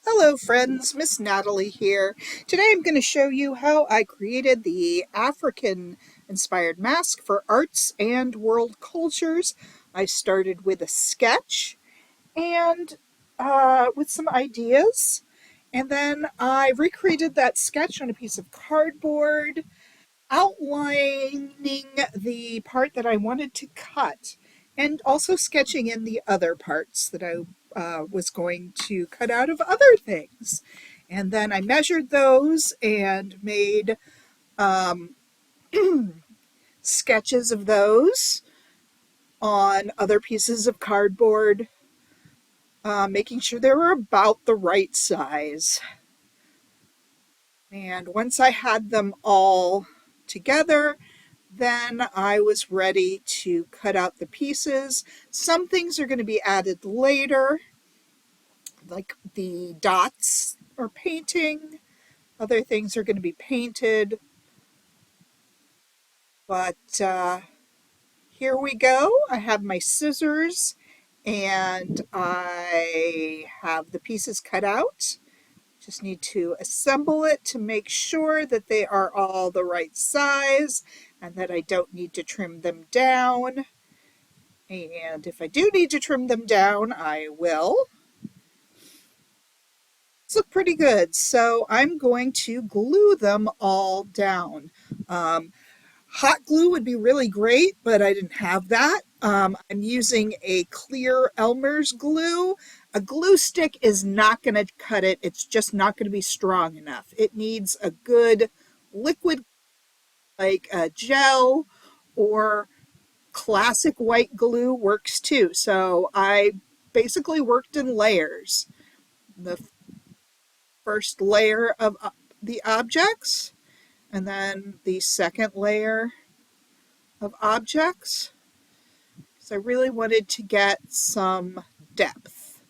Hello friends, Miss Natalie here. Today I'm going to show you how I created the African inspired mask for arts and world cultures. I started with a sketch and with some ideas, and then I recreated that sketch on a piece of cardboard, outlining the part that I wanted to cut and also sketching in the other parts that I was going to cut out of other things. And then I measured those and made um, sketches of those on other pieces of cardboard, making sure they were about the right size. And once I had them all together, then I was ready to cut out the pieces. Some things are going to be added later, like the dots or painting. Other things are going to be painted. But here we go. I have my scissors and I have the pieces cut out. Just need to assemble it to make sure that they are all the right size and that I don't need to trim them down. And if I do need to trim them down, I will. These look pretty good, so I'm going to glue them all down. Um, Hot glue would be really great, but I didn't have that. I'm using a clear Elmer's glue. A glue stick is not going to cut it. It's just not going to be strong enough. It needs a good liquid like a gel, or classic white glue works too. So I basically worked in layers. The first layer of the objects, and then the second layer of objects. So I really wanted to get some depth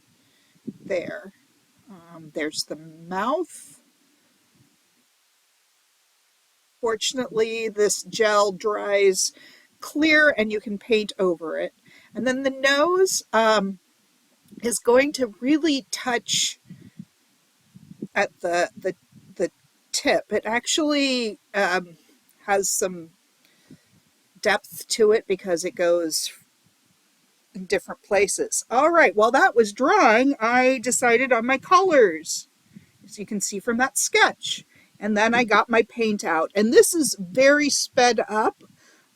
there. There's the mouth. Fortunately, this gel dries clear and you can paint over it. And then the nose is going to really touch at the tip. It actually has some depth to it because it goes in different places. All right, while that was drying, I decided on my colors, as you can see from that sketch. And then I got my paint out. And this is very sped up.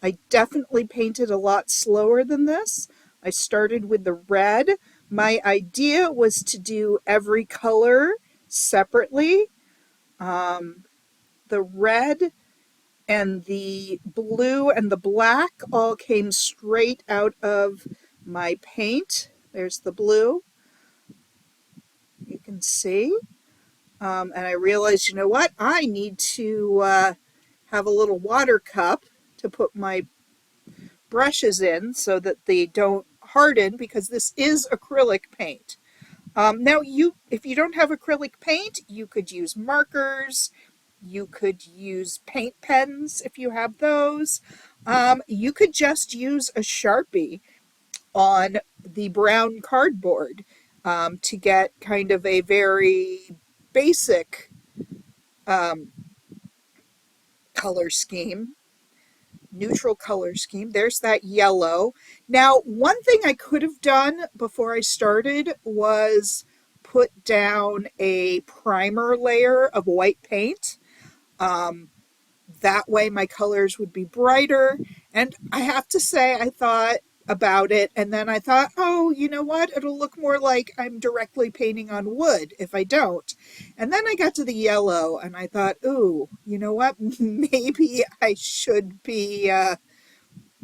I definitely painted a lot slower than this. I started with the red. My idea was to do every color separately. The red and the blue and the black all came straight out of my paint. There's the blue, you can see. And I realized, you know what? I need to have a little water cup to put my brushes in so that they don't harden, because this is acrylic paint. Now, if you don't have acrylic paint, you could use markers. You could use paint pens if you have those. You could just use a Sharpie on the brown cardboard to get kind of a very basic um, color scheme, neutral color scheme. There's that yellow. Now, one thing I could have done before I started was put down a primer layer of white paint. Um, that way my colors would be brighter. And I have to say, I thought about it and then I thought, oh, you know what? It'll look more like I'm directly painting on wood if I don't. And then I got to the yellow and I thought, ooh, you know what? Maybe I should be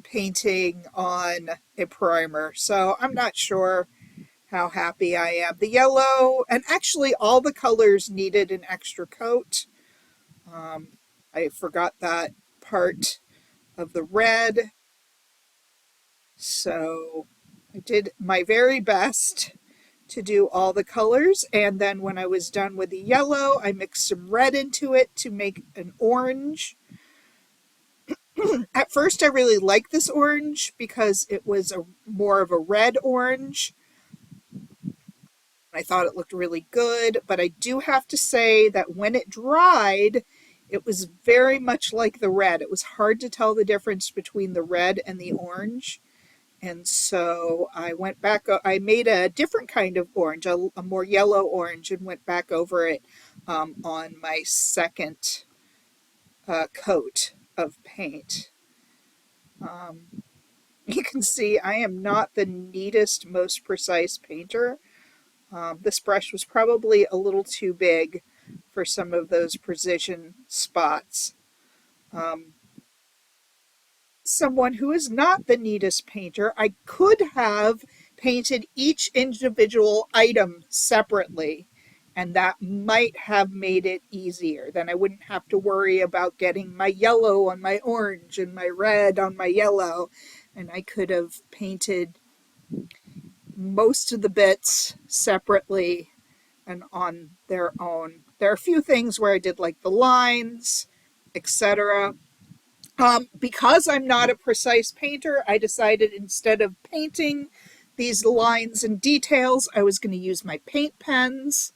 painting on a primer. So I'm not sure how happy I am. The yellow, and actually all the colors needed an extra coat. Um, I forgot that part of the red. So I did my very best to do all the colors. And then when I was done with the yellow, I mixed some red into it to make an orange. At first, I really liked this orange because it was more of a red orange. I thought it looked really good, but I do have to say that when it dried, it was very much like the red. It was hard to tell the difference between the red and the orange. And so I went back, I made a different kind of orange, a more yellow orange, and went back over it on my second coat of paint. Um, you can see I am not the neatest, most precise painter. This brush was probably a little too big for some of those precision spots. Um, Someone who is not the neatest painter, I could have painted each individual item separately, and that might have made it easier. Then I wouldn't have to worry about getting my yellow on my orange and my red on my yellow, and I could have painted most of the bits separately and on their own. There are a few things where I did like the lines, etc. Because I'm not a precise painter, I decided instead of painting these lines and details, I was going to use my paint pens.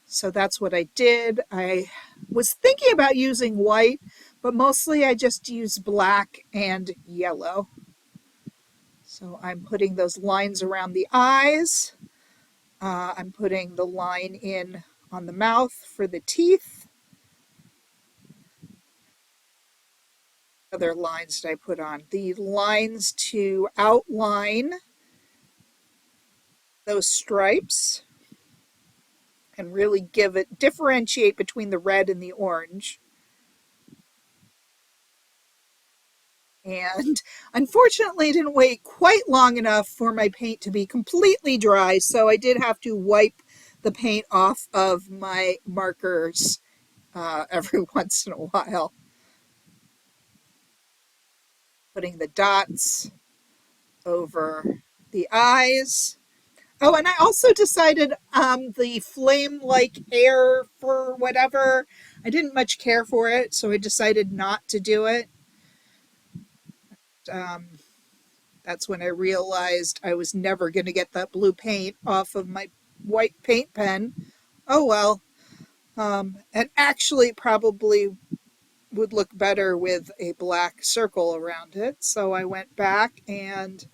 So that's what I did. I was thinking about using white, but mostly I just use black and yellow. So I'm putting those lines around the eyes. I'm putting the line in on the mouth for the teeth. Other lines did I put on? The lines to outline those stripes and really give it, differentiate between the red and the orange. And unfortunately, it didn't wait quite long enough for my paint to be completely dry, so I did have to wipe the paint off of my markers every once in a while. Putting the dots over the eyes. Oh, and I also decided the flame like hair for whatever. I didn't much care for it, so I decided not to do it. Um, that's when I realized I was never going to get that blue paint off of my white paint pen. Oh well. And actually, probably would look better with a black circle around it. So I went back and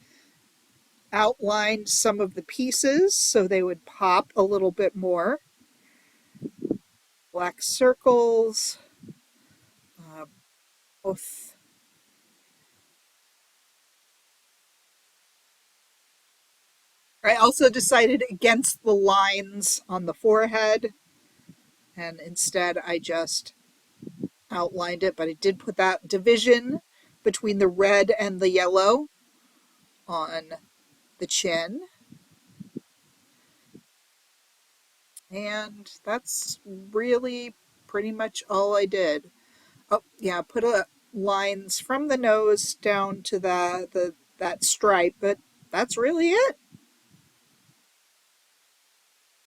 outlined some of the pieces so they would pop a little bit more. Black circles, uh, both. I also decided against the lines on the forehead, and instead I just outlined it, but I did put that division between the red and the yellow on the chin. And that's really pretty much all I did. Oh, yeah, put lines from the nose down to the that stripe, but that's really it.